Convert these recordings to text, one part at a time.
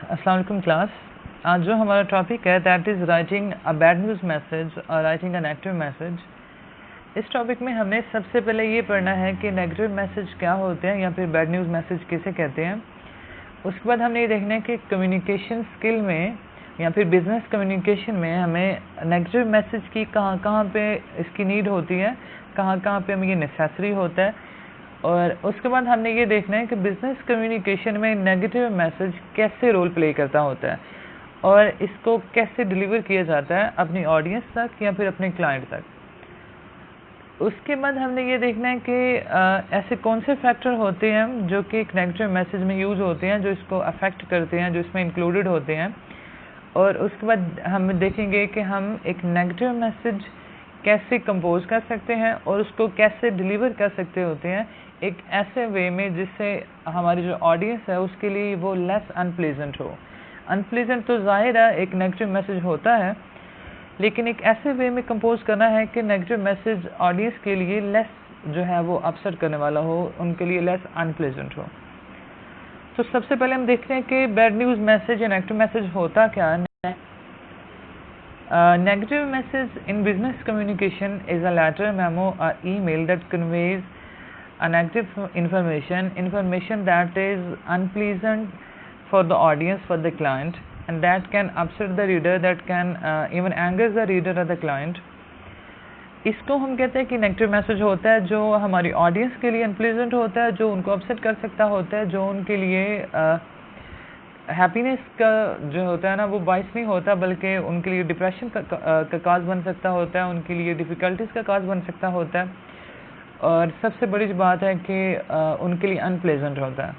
अस्सलाम वालेकुम क्लास। आज जो हमारा टॉपिक है that is writing a bad news message और राइटिंग अ नेगेटिव मैसेज। इस टॉपिक में हमने सबसे पहले ये पढ़ना है कि नेगेटिव मैसेज क्या होते हैं या फिर बैड न्यूज़ मैसेज किसे कहते हैं। उसके बाद हमने ये देखना है कि कम्युनिकेशन स्किल में या फिर बिजनेस कम्युनिकेशन में हमें नेगेटिव मैसेज की कहाँ कहाँ पे इसकी नीड होती है, कहाँ कहाँ पे हमें ये नेसेसरी होता है। और उसके बाद हमने ये देखना है कि बिजनेस कम्युनिकेशन में नेगेटिव मैसेज कैसे रोल प्ले करता होता है और इसको कैसे डिलीवर किया जाता है अपनी ऑडियंस तक या फिर अपने क्लाइंट तक। उसके बाद हमने ये देखना है कि ऐसे कौन से फैक्टर होते हैं जो कि एक नेगेटिव मैसेज में यूज़ होते हैं, जो इसको अफेक्ट करते हैं, जो इसमें इंक्लूडेड होते हैं। और उसके बाद हम देखेंगे कि हम एक नेगेटिव मैसेज कैसे कंपोज कर सकते हैं और उसको कैसे डिलीवर कर सकते होते हैं एक ऐसे वे में जिससे हमारी जो ऑडियंस है उसके लिए वो लेस अनप्लेजेंट हो। अनप्लेजेंट तो ज़ाहिर है एक नेगेटिव मैसेज होता है, लेकिन एक ऐसे वे में कंपोज करना है कि नेगेटिव मैसेज ऑडियंस के लिए लेस जो है वो अपसेट करने वाला हो, उनके लिए लेस अनप्लेजेंट हो। तो सबसे पहले हम देखते हैं कि बैड न्यूज़ मैसेज या नेगेटिव मैसेज होता क्या है। Negative message in business communication is a letter, memo, or email that conveys a negative information that is unpleasant for the audience, for the client, and that can upset the reader, that can even anger the reader or the client. इसको हम कहते हैं कि negative message होता है जो हमारी audience के लिए अनप्लीजेंट होता है, जो उनको अपसेट कर सकता होता है, जो उनके लिए हैप्पीनेस का जो होता है ना वो बाइस नहीं होता, बल्कि उनके लिए डिप्रेशन का काज बन सकता होता है, उनके लिए डिफ़िकल्टीज़ का काज बन सकता होता है। और सबसे बड़ी बात है कि उनके लिए अनप्लेजेंट होता है,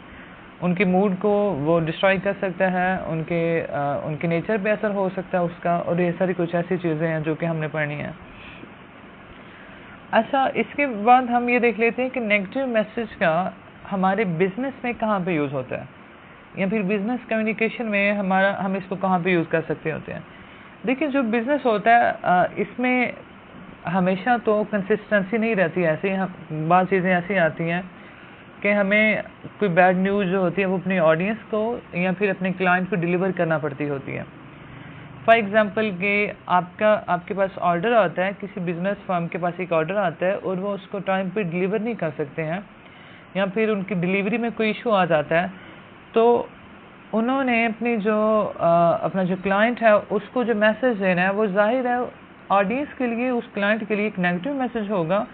उनके मूड को वो डिस्ट्रॉय कर सकता है, उनके नेचर पे असर हो सकता है उसका, और ये सारी कुछ ऐसी चीज़ें हैं जो कि हमने पढ़नी है। अच्छा, इसके बाद हम ये देख लेते हैं कि नेगेटिव मैसेज का हमारे बिजनेस में कहाँ पे यूज़ होता है या फिर बिजनेस कम्युनिकेशन में हम इसको कहाँ पे यूज़ कर सकते होते हैं। देखिए, जो बिज़नेस होता है इसमें हमेशा तो कंसिस्टेंसी नहीं रहती। ऐसे ही बहुत चीज़ें ऐसी आती हैं कि हमें कोई बैड न्यूज़ जो होती है वो अपनी ऑडियंस को या फिर अपने क्लाइंट को डिलीवर करना पड़ती होती है। फॉर एग्ज़ाम्पल कि आपके पास ऑर्डर आता है, किसी बिज़नेस फर्म के पास एक ऑर्डर आता है और वो उसको टाइम पे डिलीवर नहीं कर सकते हैं या फिर उनकी डिलीवरी में कोई इशू आ जाता है, तो उन्होंने अपना जो क्लाइंट है उसको जो मैसेज देना है वो ज़ाहिर है ऑडियंस के लिए, उस क्लाइंट के लिए एक नेगेटिव मैसेज होगा,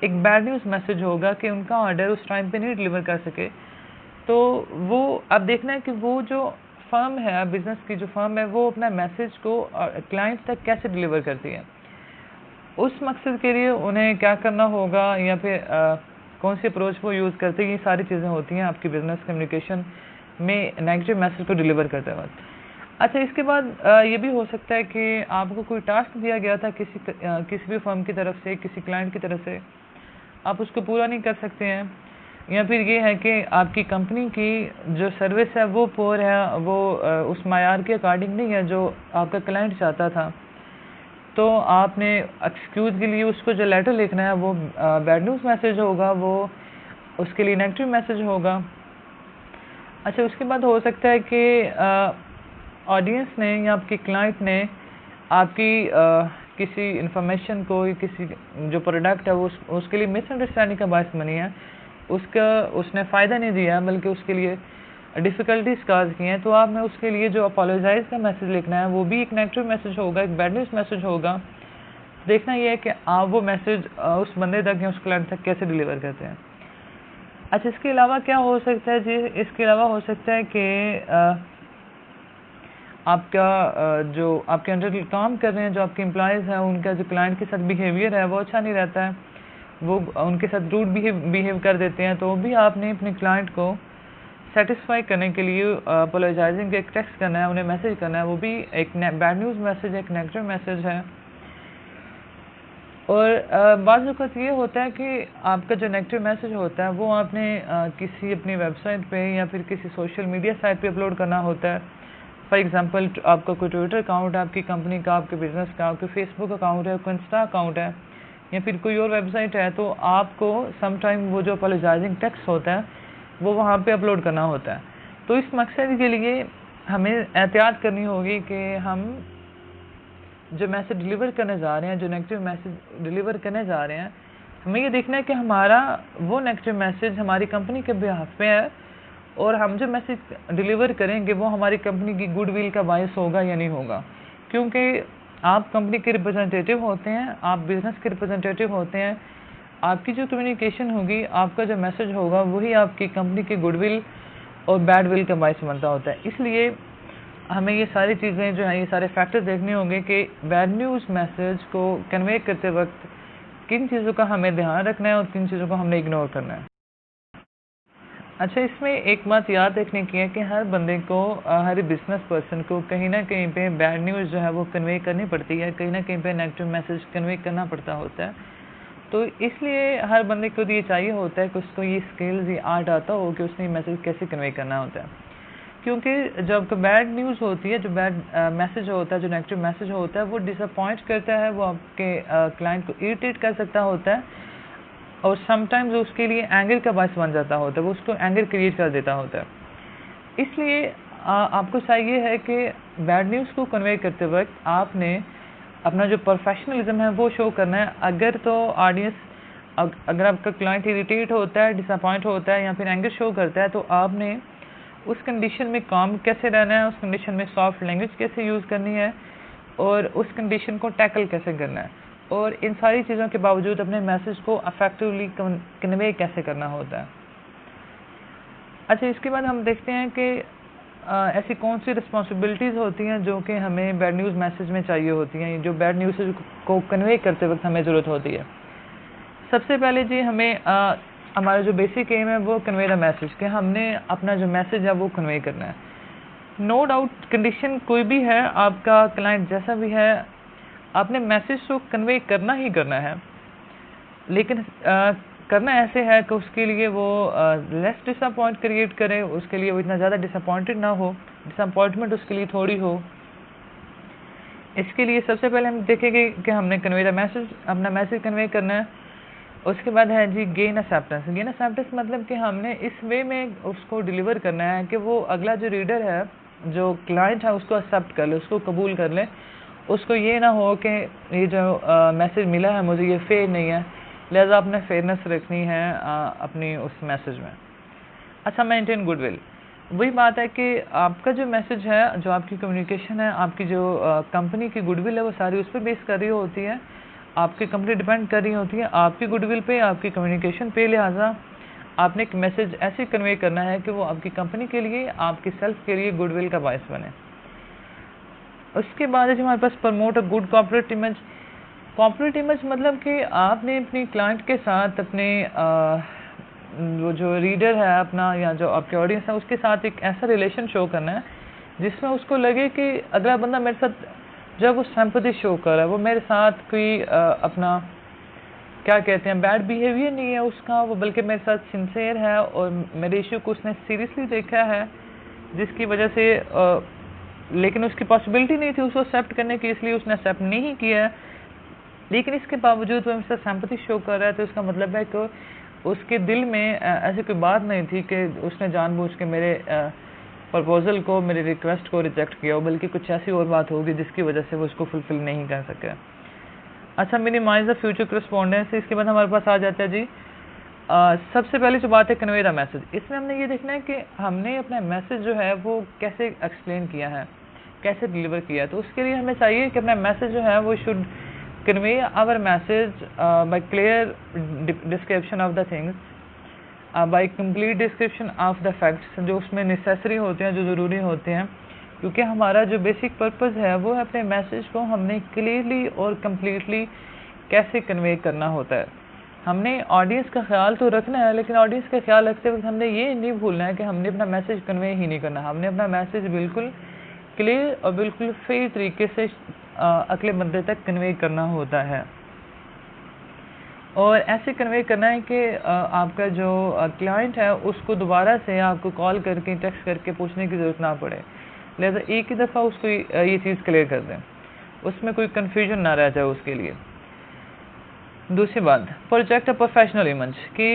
एक बैड न्यूज़ मैसेज होगा कि उनका ऑर्डर उस टाइम पे नहीं डिलीवर कर सके। तो वो अब देखना है कि वो जो फर्म है, बिज़नेस की जो फर्म है, वो अपना मैसेज को क्लाइंट तक कैसे डिलीवर करती है। उस मकसद के लिए उन्हें क्या करना होगा या फिर कौन सी अप्रोच वो यूज़ करते हैं, ये सारी चीज़ें होती हैं आपकी बिज़नेस कम्युनिकेशन में नेगेटिव मैसेज को डिलीवर करते वक्त। अच्छा, इसके बाद ये भी हो सकता है कि आपको कोई टास्क दिया गया था किसी भी फर्म की तरफ से, किसी क्लाइंट की तरफ से, आप उसको पूरा नहीं कर सकते हैं, या फिर ये है कि आपकी कंपनी की जो सर्विस है वो पुअर है, वो उस मायार के अकॉर्डिंग नहीं है जो आपका क्लाइंट चाहता था, तो आपने एक्सक्यूज़ के लिए उसको जो लेटर लिखना है वो बैड न्यूज़ मैसेज होगा, वो उसके लिए नेगेटिव मैसेज होगा। अच्छा, उसके बाद हो सकता है कि ऑडियंस ने या आपके क्लाइंट ने आपकी किसी इन्फॉर्मेशन को, किसी जो प्रोडक्ट है वो उसके लिए मिसअंडरस्टैंडिंग का बायस बनी है, उसने फ़ायदा नहीं दिया बल्कि उसके लिए डिफ़िकल्टीज़ काज की हैं, तो आपने उसके लिए जो अपोलोजाइज़ का मैसेज लिखना है वो भी एक नेगेटिव मैसेज होगा, एक बैड न्यूज़ मैसेज होगा। देखना ये है कि आप वो मैसेज उस बंदे तक या उस क्लाइंट तक कैसे डिलीवर करते हैं। अच्छा, इसके अलावा क्या हो सकता है जी? इसके अलावा हो सकता है कि जो आपके अंडर काम कर रहे हैं, जो आपके एम्प्लॉयज़ हैं, उनका जो क्लाइंट के साथ बिहेवियर है वो अच्छा नहीं रहता है, वो उनके साथ रूड बिहेव कर देते हैं, तो भी आपने अपने क्लाइंट को सेटिस्फाई करने के लिए अपोलोजाइजिंग का एक टेक्स्ट करना है, उन्हें मैसेज करना है, वो भी एक बैड न्यूज़ मैसेज, एक नेगेटिव मैसेज है। और बाज़ वक़्त ये होता है कि आपका जो नेगेटिव मैसेज होता है वो आपने किसी अपनी वेबसाइट पे या फिर किसी सोशल मीडिया साइट पे अपलोड करना होता है। फॉर एग्ज़ाम्पल, आपका कोई ट्विटर अकाउंट है आपकी कंपनी का, आपके बिज़नेस का, आपके फेसबुक अकाउंट है, कोई इंस्टा अकाउंट है या फिर कोई और वेबसाइट है, तो आपको समटाइम वो जो अपोलोजाइजिंग टेक्स्ट होता है वो वहाँ पे अपलोड करना होता है। तो इस मकसद के लिए हमें एहतियात करनी होगी कि हम जो मैसेज डिलीवर करने जा रहे हैं, जो नेगेटिव मैसेज डिलीवर करने जा रहे हैं, हमें ये देखना है कि हमारा वो नेगेटिव मैसेज हमारी कंपनी के बिहाफ पे है, और हम जो मैसेज डिलीवर करेंगे वो हमारी कंपनी की गुडविल का बायस होगा या नहीं होगा। क्योंकि आप कंपनी के रिप्रेजेंटेटिव होते हैं, आप बिजनेस के रिप्रेजेंटेटिव होते हैं, आपकी जो कम्युनिकेशन होगी, आपका जो मैसेज होगा, वही आपकी कंपनी की गुडविल और बैडविल का बायस बनता होता है। इसलिए हमें ये सारी चीज़ें जो हैं, ये सारे फैक्टर्स देखने होंगे कि बैड न्यूज़ मैसेज को कन्वे करते वक्त किन चीज़ों का हमें ध्यान रखना है और किन चीज़ों को हमने इग्नोर करना है। अच्छा, इसमें एक बात याद रखने की है कि हर बंदे को, हर बिजनेस पर्सन को कहीं ना कहीं पे बैड न्यूज़ जो है वो कन्वे करनी पड़ती है, कहीं ना कहीं पे नेगेटिव मैसेज कन्वे करना पड़ता होता है। तो इसलिए हर बंदे को ये चाहिए होता है कि उसको ये स्किल्स, ये आर्ट आता हो कि उसने मैसेज कैसे कन्वे करना होता है। क्योंकि जब बैड न्यूज़ होती है, जो बैड मैसेज होता है, जो नेगेटिव मैसेज होता है, वो डिसअपॉइंट करता है, वो आपके क्लाइंट को इरिटेट कर सकता होता है, और समटाइम्स उसके लिए एंगर का बायस बन जाता होता है, वो उसको एंगर क्रिएट कर देता होता है। इसलिए आपको चाहिए है कि बैड न्यूज़ को कन्वे करते वक्त आपने अपना जो प्रोफेशनलिज्म है वो शो करना है। अगर तो ऑडियंस, अगर आपका क्लाइंट इरिटेट होता है, डिसअपॉइंट होता है या फिर एंगर शो करता है, तो आपने उस कंडीशन में काम कैसे रहना है, उस कंडीशन में सॉफ्ट लैंग्वेज कैसे यूज़ करनी है, और उस कंडीशन को टैकल कैसे करना है, और इन सारी चीज़ों के बावजूद अपने मैसेज को अफेक्टिवली कन्वे कैसे करना होता है। अच्छा, इसके बाद हम देखते हैं कि ऐसी कौन सी रिस्पॉन्सिबिलिटीज़ होती हैं जो कि हमें बैड न्यूज़ मैसेज में चाहिए होती हैं, जो बैड न्यूज़ को कन्वे करते वक्त हमें ज़रूरत होती है। सबसे पहले जी, हमें हमारा जो बेसिक एम है वो कन्वे द मैसेज, कि हमने अपना जो मैसेज है वो कन्वे करना है। नो डाउट कंडीशन कोई भी है, आपका क्लाइंट जैसा भी है, आपने मैसेज को कन्वे करना ही करना है, लेकिन करना ऐसे है कि उसके लिए वो लेस डिसअपॉइंट क्रिएट करे, उसके लिए वो इतना ज़्यादा डिसअपॉइंटेड ना हो, डिसअपॉइंटमेंट उसके लिए थोड़ी हो। इसके लिए सबसे पहले हम देखेंगे कि हमने कन्वे द मैसेज, अपना मैसेज कन्वे करना है। उसके बाद है जी गेन एक्सेप्टेंस। गेन एक्सेप्टेंस मतलब कि हमने इस वे में उसको डिलीवर करना है कि वो अगला जो रीडर है, जो क्लाइंट है, उसको एक्सेप्ट कर ले, उसको कबूल कर ले। उसको ये ना हो कि ये जो मैसेज मिला है मुझे, ये फेयर नहीं है, लिहाजा आपने फेयरनेस रखनी है अपनी उस मैसेज में। अच्छा, मेंटेन गुडविल। वही बात है कि आपका जो मैसेज है, जो आपकी कम्युनिकेशन है, आपकी जो कंपनी की गुडविल है, वो सारी उस पर बेस कर रही होती है, आपकी कंपनी डिपेंड कर रही होती है आपकी गुडविल पे, आपकी कम्युनिकेशन पे। लिहाजा आपने एक मैसेज ऐसे कन्वे करना है कि वो आपकी कंपनी के लिए, आपकी सेल्फ के लिए गुडविल का बायस बने। उसके बाद है हमारे पास promote a good corporate image. Corporate image मतलब कि आपने अपनी क्लाइंट के साथ, अपने वो जो रीडर है अपना, या जो आपके ऑडियंस है, उसके साथ एक ऐसा रिलेशन शो करना है जिसमें उसको लगे कि अगला बंदा मेरे साथ, जब वो सिंपैथी शो कर रहा है, वो मेरे साथ कोई अपना क्या कहते हैं बैड बिहेवियर नहीं है उसका, वो बल्कि मेरे साथ सिंसियर है और मेरे इशू को उसने सीरियसली देखा है, जिसकी वजह से लेकिन उसकी पॉसिबिलिटी नहीं थी उसको एक्सेप्ट करने की, इसलिए उसने एक्सेप्ट नहीं किया, लेकिन इसके बावजूद वो मेरे साथ सिंपैथी शो कर रहा है। तो इसका मतलब है कि उसके दिल में ऐसी कोई बात नहीं थी कि उसने जानबूझ के मेरे प्रपोजल को, मेरे रिक्वेस्ट को रिजेक्ट किया हो, बल्कि कुछ ऐसी और बात होगी जिसकी वजह से वो उसको फुलफिल नहीं कर सके। अच्छा, मिनिमाइज द फ्यूचर करस्पॉन्डेंस। इसके बाद हमारे पास आ जाता है जी सबसे पहले जो बात है कन्वे द मैसेज। इसमें हमने ये देखना है कि हमने अपना मैसेज जो है वो कैसे एक्सप्लेन किया है, कैसे डिलीवर किया है। तो उसके लिए हमें चाहिए कि अपना मैसेज जो है वो should convey our message by clear description of the things, by complete description of the facts, जो उसमें नेसेसरी होते हैं, जो ज़रूरी होते हैं। क्योंकि हमारा जो बेसिक पर्पज़ है वो है अपने मैसेज को हमने क्लियरली और कम्प्लीटली कैसे कन्वे करना होता है। हमने ऑडियंस का ख्याल तो रखना है, लेकिन ऑडियंस का ख्याल रखते वक्त हमने ये नहीं भूलना है कि हमने अपना मैसेज कन्वे ही नहीं करना। हमने अपना मैसेज बिल्कुल क्लियर और बिल्कुल फेयर तरीके से अगले बंदे तक कन्वे करना होता है, और ऐसे कन्वे करना है कि आपका जो क्लाइंट है उसको दोबारा से आपको कॉल करके, टेक्स्ट करके पूछने की ज़रूरत ना पड़े। लिहाजा एक ही दफ़ा उसको ये चीज़ क्लियर कर दें, उसमें कोई कन्फ्यूजन ना रह जाए उसके लिए। दूसरी बात, प्रोजेक्ट अ प्रोफेशनल इमेज, कि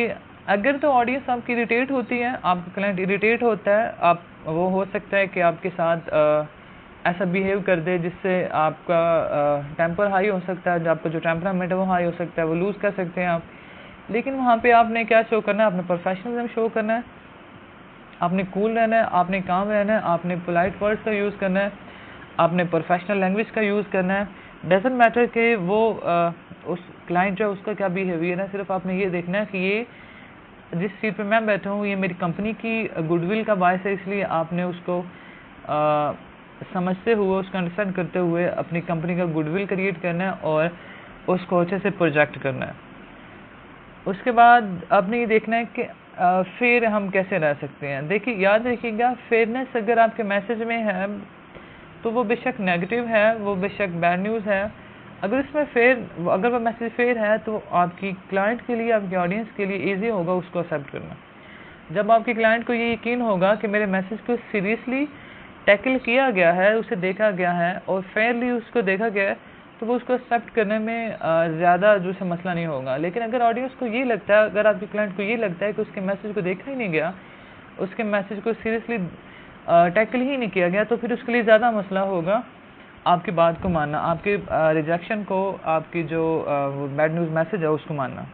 अगर तो ऑडियंस आपकी इरिटेट होती है, आपका क्लाइंट इरिटेट होता है, आप वो हो सकता है कि आपके साथ ऐसा बिहेव कर दे जिससे आपका टेम्पर हाई हो सकता है, जो आपका जो टेम्परामेंट है वो हाई हो सकता है, वो लूज़ कर सकते हैं आप। लेकिन वहाँ पे आपने क्या शो करना है, आपने प्रोफेशनलिज्म शो करना है, आपने कूल रहना है, आपने काम रहना है, आपने पोलाइट वर्ड्स का यूज़ करना है, आपने प्रोफेशनल लैंग्वेज का यूज़ करना है। डजेंट मैटर कि वो उस क्लाइंट जो है उसका क्या बिहेवियर है, सिर्फ आपने ये देखना है कि ये जिस सीट पे मैं बैठा हूँ ये मेरी कंपनी की गुडविल का बायस है, इसलिए आपने उसको समझते हुए, उसको अंडरस्टैंड करते हुए अपनी कंपनी का गुडविल क्रिएट करना है और उसको अच्छे से प्रोजेक्ट करना है। उसके बाद आपने ये देखना है कि फेयर हम कैसे रह सकते हैं। देखिए, याद रखिएगा, फेयरनेस अगर आपके मैसेज में है तो वो बेशक नेगेटिव है, वो बेशक बैड न्यूज़ है। अगर अगर वो मैसेज फेयर है तो आपकी क्लाइंट के लिए, आपकी ऑडियंस के लिए ईजी होगा उसको एक्सेप्ट करना। जब आपके क्लाइंट को ये यकीन होगा कि मेरे मैसेज को सीरियसली टैकल किया गया है, उसे देखा गया है और फेयरली उसको देखा गया है, तो वो उसको एक्सेप्ट करने में ज़्यादा जो से मसला नहीं होगा। लेकिन अगर ऑडियंस को ये लगता है, अगर आपके क्लाइंट को ये लगता है कि उसके मैसेज को देखा ही नहीं गया, उसके मैसेज को सीरियसली टैकल ही नहीं किया गया, तो फिर उसके लिए ज़्यादा मसला होगा आपकी बात को मानना, आपके रिजेक्शन को, आपकी जो बैड न्यूज़ मैसेज है उसको मानना।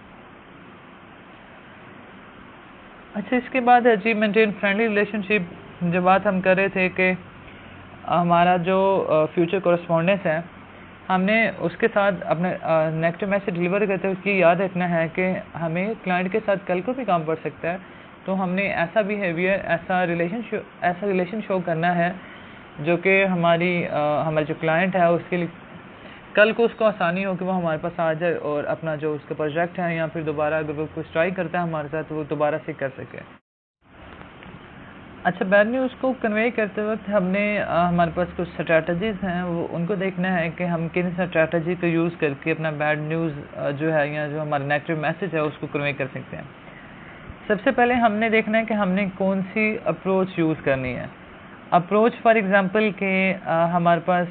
अच्छा, इसके बाद है जी मेंटेन फ्रेंडली रिलेशनशिप। जो बात हम कर रहे थे कि हमारा जो फ्यूचर कोरेस्पॉन्डेंस है, हमने उसके साथ अपने नेगेटिव मैसेज डिलीवर करते हुए उसकी याद रखना है कि हमें क्लाइंट के साथ कल को भी काम पड़ सकता है, तो हमने ऐसा बिहेवियर, ऐसा रिलेशन शो करना है जो कि हमारे जो क्लाइंट है उसके लिए कल को उसको आसानी हो कि वो हमारे पास आ जाए और अपना जो उसका प्रोजेक्ट है या फिर दोबारा अगर वो कुछ ट्राई करता है हमारे साथ तो वो दोबारा से कर सके। अच्छा, बैड न्यूज़ को कन्वे करते वक्त हमने हमारे पास कुछ स्ट्रैटेजीज़ हैं, वो उनको देखना है कि हम किन स्ट्रैटेजी को यूज़ करके अपना बैड न्यूज़ जो है या जो हमारा नेगेटिव मैसेज है उसको कन्वे कर सकते हैं। सबसे पहले हमने देखना है कि हमने कौन सी अप्रोच यूज़ करनी है। अप्रोच फॉर एग्ज़ाम्पल के हमारे पास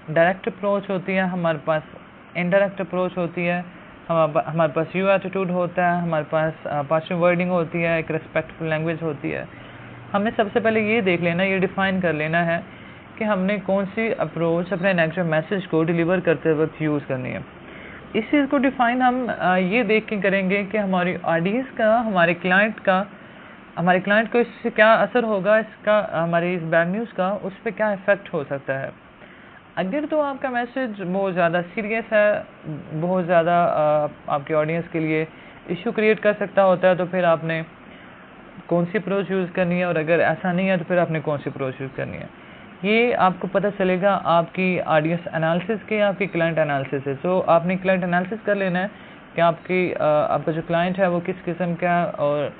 डायरेक्ट अप्रोच होती है, हमारे पास इनडायरेक्ट अप्रोच होती है, हमारे पास यू एटीट्यूड होता है, हमारे पास पॉजिटिव वर्डिंग होती है, एक रिस्पेक्टफुल लैंग्वेज होती है। हमने सबसे पहले ये देख लेना, ये डिफ़ाइन कर लेना है कि हमने कौन सी अप्रोच अपने नेगेटिव मैसेज को डिलीवर करते वक्त यूज़ करनी है। इस चीज़ को डिफ़ाइन हम ये देख के करेंगे कि हमारी ऑडियंस का, हमारे क्लाइंट को इससे क्या असर होगा, इसका हमारी इस बैड न्यूज़ का उस पर क्या इफ़ेक्ट हो सकता है। अगर तो आपका मैसेज बहुत ज़्यादा सीरियस है, बहुत ज़्यादा आपकी ऑडियंस के लिए इशू क्रिएट कर सकता होता है, तो फिर आपने कौन सी अप्रोच यूज़ करनी है, और अगर ऐसा नहीं है तो फिर आपने कौन सी अप्रोच यूज़ करनी है। ये आपको पता चलेगा आपकी ऑडियंस एनालिसिस के, आपकी क्लाइंट एनालिसिस से। सो आपने क्लाइंट एनालिसिस कर लेना है कि आपका जो क्लाइंट है वो किस किस्म का है, और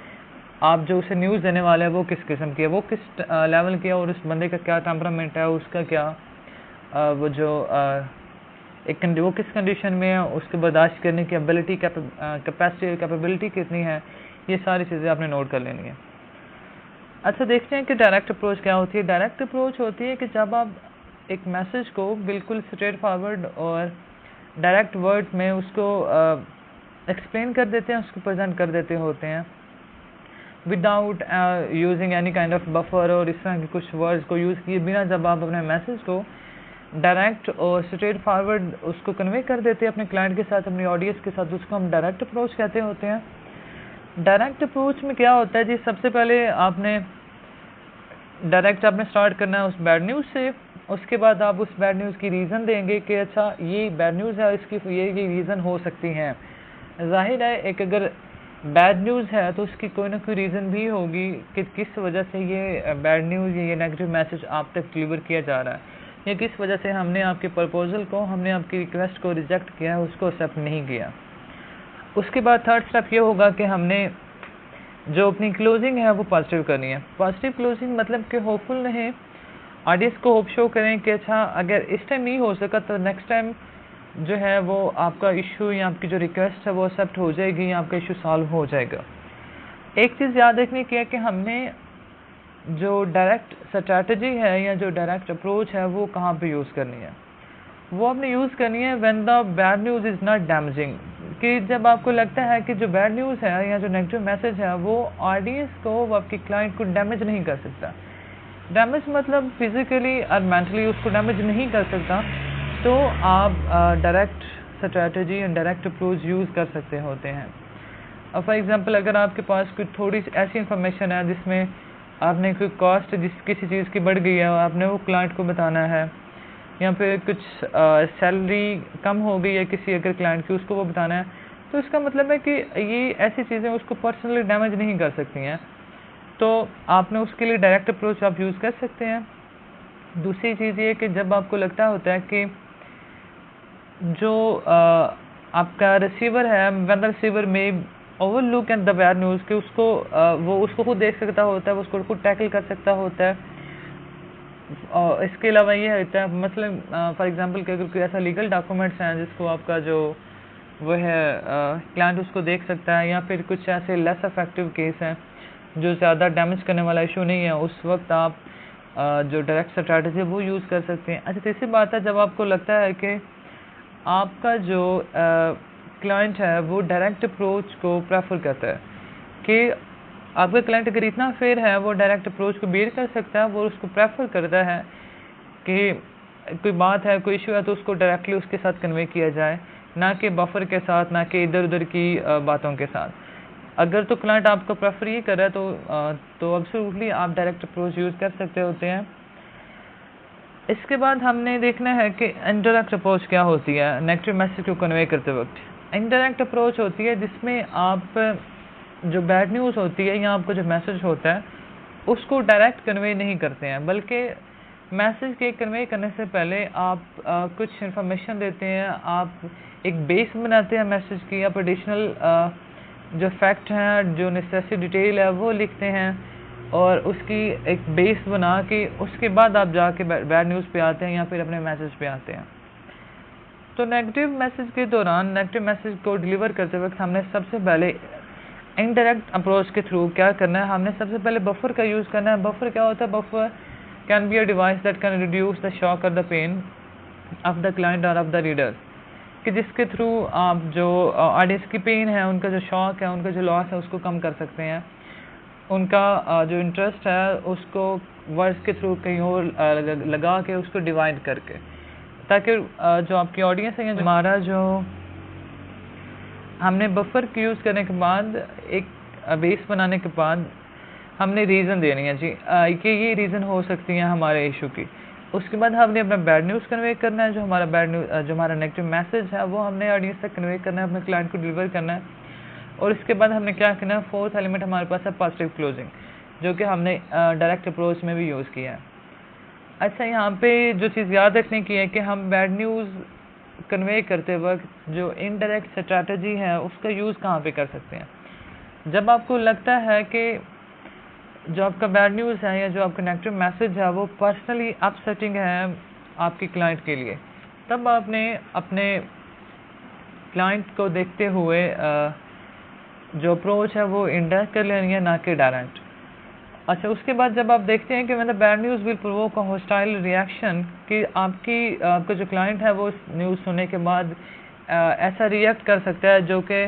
आप जो उसे न्यूज़ देने वाले हैं वो किस किस्म की है, वो किस लेवल की है, और उस बंदे का क्या टेम्परामेंट है, उसका क्या वो किस कंडीशन में है, उसके बर्दाश्त करने की एबिलिटी, कैपेसिटी और कैपेबिलिटी कितनी है, ये सारी चीज़ें आपने नोट कर लेनी है। अच्छा, देखते हैं कि डायरेक्ट अप्रोच क्या होती है। डायरेक्ट अप्रोच होती है कि जब आप एक मैसेज को बिल्कुल स्ट्रेट फॉरवर्ड और डायरेक्ट वर्ड में उसको एक्सप्लेन कर देते हैं, उसको प्रेजेंट कर देते होते हैं without using any kind of buffer और इस तरह के कुछ वर्ड्स को यूज़ किए बिना। जब आप अपने मैसेज को डायरेक्ट और स्ट्रेट फॉरवर्ड उसको कन्वे कर देते हैं अपने क्लाइंट के साथ, अपनी ऑडियंस के साथ, उसको हम डायरेक्ट अप्रोच कहते होते हैं। डायरेक्ट अप्रोच में क्या होता है जी, सबसे पहले आपने स्टार्ट करना है उस बैड न्यूज़ से। उसके बाद आप उस बैड न्यूज़ की रीज़न देंगे कि अच्छा ये बैड न्यूज़ है, इसकी ये रीज़न हो सकती हैं। ज़ाहिर है एक अगर बैड न्यूज़ है तो उसकी कोई ना कोई रीज़न भी होगी कि किस वजह से ये बैड न्यूज़, ये नेगेटिव मैसेज आप तक डिलीवर किया जा रहा है, या किस वजह से हमने आपके प्रपोज़ल को, हमने आपकी रिक्वेस्ट को रिजेक्ट किया है, उसको एक्सेप्ट नहीं किया। उसके बाद थर्ड स्टेप ये होगा कि हमने जो अपनी क्लोजिंग है वो पॉजिटिव करनी है। पॉजिटिव क्लोजिंग मतलब कि होपफुल रहें, ऑडियंस को होप शो करें कि अच्छा अगर इस टाइम नहीं हो सका तो नेक्स्ट टाइम जो है वो आपका इशू या आपकी जो रिक्वेस्ट है वो एक्सेप्ट हो जाएगी या आपका इशू सॉल्व हो जाएगा। एक चीज़ याद रखने की है कि हमने जो डायरेक्ट स्ट्रैटेजी है या जो डायरेक्ट अप्रोच है वो कहाँ पे यूज़ करनी है। वो आपने यूज़ करनी है when the bad news is not damaging, कि जब आपको लगता है कि जो बैड न्यूज़ है या जो नेगेटिव मैसेज है वो ऑडियंस को, वो आपके क्लाइंट को डैमेज नहीं कर सकता, डैमेज मतलब फिजिकली और मेंटली उसको डैमेज नहीं कर सकता, तो आप direct strategy and direct approach use कर सकते होते हैं। अब फॉर एग्जांपल अगर आपके पास कोई थोड़ी सी ऐसी इन्फॉर्मेशन है जिसमें आपने कोई कॉस्ट किसी चीज़ की बढ़ गई है, आपने वो क्लाइंट को बताना है, या फिर कुछ सैलरी कम हो गई है किसी अगर क्लाइंट की, उसको वो बताना है, तो इसका मतलब है कि ये ऐसी चीज़ें उसको पर्सनली डैमेज नहीं कर सकती हैं, तो आपने उसके लिए डायरेक्ट अप्रोच आप यूज़ कर सकते हैं। दूसरी चीज़ ये कि जब आपको लगता होता है कि जो आपका रिसीवर है, व्हेन द रिसीवर में overlook at the bad news, कि उसको वो उसको खुद देख सकता होता है, वो उसको खुद टैकल कर सकता होता है। और इसके अलावा ये होता है मसलन फॉर एग्जांपल कि अगर कोई ऐसा लीगल डॉक्यूमेंट्स हैं जिसको आपका जो वो है क्लाइंट उसको देख सकता है, या फिर कुछ ऐसे लेस इफेक्टिव केस हैं जो ज़्यादा डैमेज करने वाला इशू नहीं है, उस वक्त आप जो डायरेक्ट स्ट्रैटेजी वो यूज़ कर सकते हैं। अच्छा, तीसरी बात है, जब आपको लगता है कि आपका जो क्लाइंट है वो डायरेक्ट अप्रोच को प्रेफर करता है, कि आपका क्लाइंट अगर इतना फेयर है वो डायरेक्ट अप्रोच को बेयर कर सकता है, वो उसको प्रेफर करता है कि कोई बात है, कोई इशू है, तो उसको डायरेक्टली उसके साथ कन्वे किया जाए, ना कि बफर के साथ, ना कि इधर उधर की बातों के साथ। अगर तो क्लाइंट आपको प्रेफर ये कर रहा है तो एब्सोल्युटली आप डायरेक्ट अप्रोच यूज़ कर सकते होते हैं। इसके बाद हमने देखना है कि इनडायरेक्ट अप्रोच क्या होती है नेगेटिव मैसेज को कन्वे करते वक्त। इनडायरेक्ट अप्रोच होती है जिसमें आप जो बैड न्यूज़ होती है या आपको जो मैसेज होता है उसको डायरेक्ट कन्वे नहीं करते हैं, बल्कि मैसेज के कन्वे करने से पहले आप कुछ इन्फॉर्मेशन देते हैं, आप एक बेस बनाते हैं मैसेज की, आप एडिशनल जो फैक्ट हैं, जो नेसेसरी डिटेल है वो लिखते हैं, और उसकी एक बेस बना के उसके बाद आप जाके बैड न्यूज़ पे आते हैं या फिर अपने मैसेज पे आते हैं। तो नेगेटिव मैसेज के दौरान, नेगेटिव मैसेज को डिलीवर करते वक्त हमने सबसे पहले इनडायरेक्ट अप्रोच के थ्रू क्या करना है, हमने सबसे पहले बफर का यूज़ करना है। बफर क्या होता है? Buffer can be a device that can reduce the shock और the pain of the client और ऑफ द रीडर, कि जिसके थ्रू आप जो ऑडियंस की पेन है, उनका जो शॉक है, उनका जो लॉस है, उसको कम कर सकते हैं, उनका जो इंटरेस्ट है उसको वर्ड्स के थ्रू कहीं और लगा के उसको डिवाइड करके, ताकि जो आपकी ऑडियंस है, हमारा जो हमने बफर को यूज़ करने के बाद एक बेस बनाने के बाद हमने रीज़न देनी है जी कि ये रीज़न हो सकती है हमारे इशू की। उसके बाद हमने अपना बैड न्यूज़ कन्वे करना है, जो हमारा नेगेटिव मैसेज है वो हमने ऑडियंस तक कन्वे करना है, अपने क्लाइंट को डिलीवर करना है। और इसके बाद हमने क्या करना है, फोर्थ एलिमेंट हमारे पास है पॉजिटिव क्लोजिंग, जो कि हमने डायरेक्ट अप्रोच में भी यूज़ किया है। अच्छा, यहाँ पे जो चीज़ याद रखने की है कि हम बैड न्यूज़ कन्वे करते वक्त जो इनडायरेक्ट स्ट्रैटेजी है उसका यूज़ कहाँ पे कर सकते हैं। जब आपको लगता है कि जो आपका बैड न्यूज़ है या जो आपका नेगेटिव मैसेज है वो पर्सनली अपसेटिंग है आपके क्लाइंट के लिए, तब आपने अपने क्लाइंट को देखते हुए जो अप्रोच है वो इनडायरेक्ट कर लेनी है, ना कि डायरेक्ट। अच्छा, उसके बाद जब आप देखते हैं कि मतलब bad news will provoke a hostile reaction, कि आपका जो क्लाइंट है वो न्यूज़ सुनने के बाद ऐसा रिएक्ट कर सकता है जो कि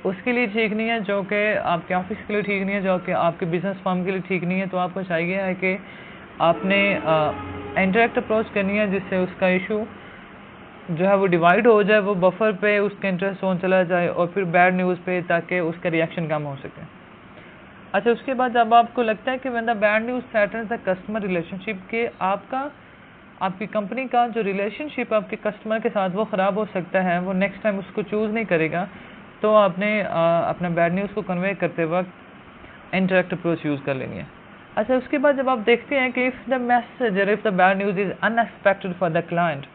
उसके लिए ठीक नहीं है, जो कि आपके ऑफिस के लिए ठीक नहीं है, जो कि आपके बिजनेस फर्म के लिए ठीक नहीं है। तो आपको चाहिए है कि आपने इंटरेक्ट अप्रोच करनी है जिससे उसका इशू जो है वो डिवाइड हो जाए, वो बफर पे उसका इंटरेस्ट जोन चला जाए और फिर बैड न्यूज़ पे, ताकि उसका रिएक्शन कम हो सके। अच्छा, उसके बाद जब आपको लगता है कि when the bad news threatens the customer relationship, के आपकी कंपनी का जो रिलेशनशिप आपके कस्टमर के साथ वो ख़राब हो सकता है, वो नेक्स्ट टाइम उसको चूज़ नहीं करेगा, तो आपने अपना बैड न्यूज़ को कन्वे करते वक्त इंटरेक्ट अप्रोच यूज़ कर लेनी है। अच्छा, उसके बाद जब आप देखते हैं कि इफ़ द मैसेज और if the bad news is unexpected for the client,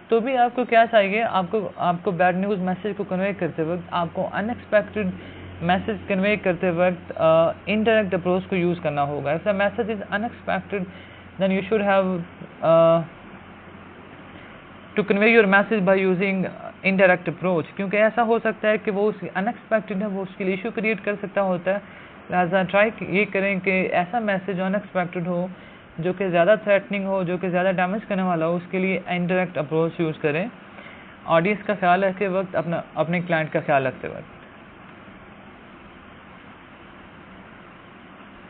तो भी आपको क्या चाहिए, आपको बैड न्यूज़ मैसेज को कन्वे करते वक्त, आपको अनएक्सपेक्टेड मैसेज कन्वे करते वक्त इनडायरेक्ट अप्रोच को यूज़ करना होगा। If the message is unexpected then you should have to convey your message by using indirect approach, क्योंकि ऐसा हो सकता है कि वो उसकी अनएक्सपेक्टेड है, वो उसके लिए इशू क्रिएट कर सकता होता है। लिहाजा ट्राई ये करें कि ऐसा मैसेज अनएक्सपेक्टेड हो, जो कि ज़्यादा थ्रेटनिंग हो, जो कि ज़्यादा डैमेज करने वाला हो, उसके लिए इनडायरेक्ट अप्रोच यूज़ करें। ऑडियंस का ख्याल रखते वक्त, अपने क्लाइंट का ख्याल रखते वक्त।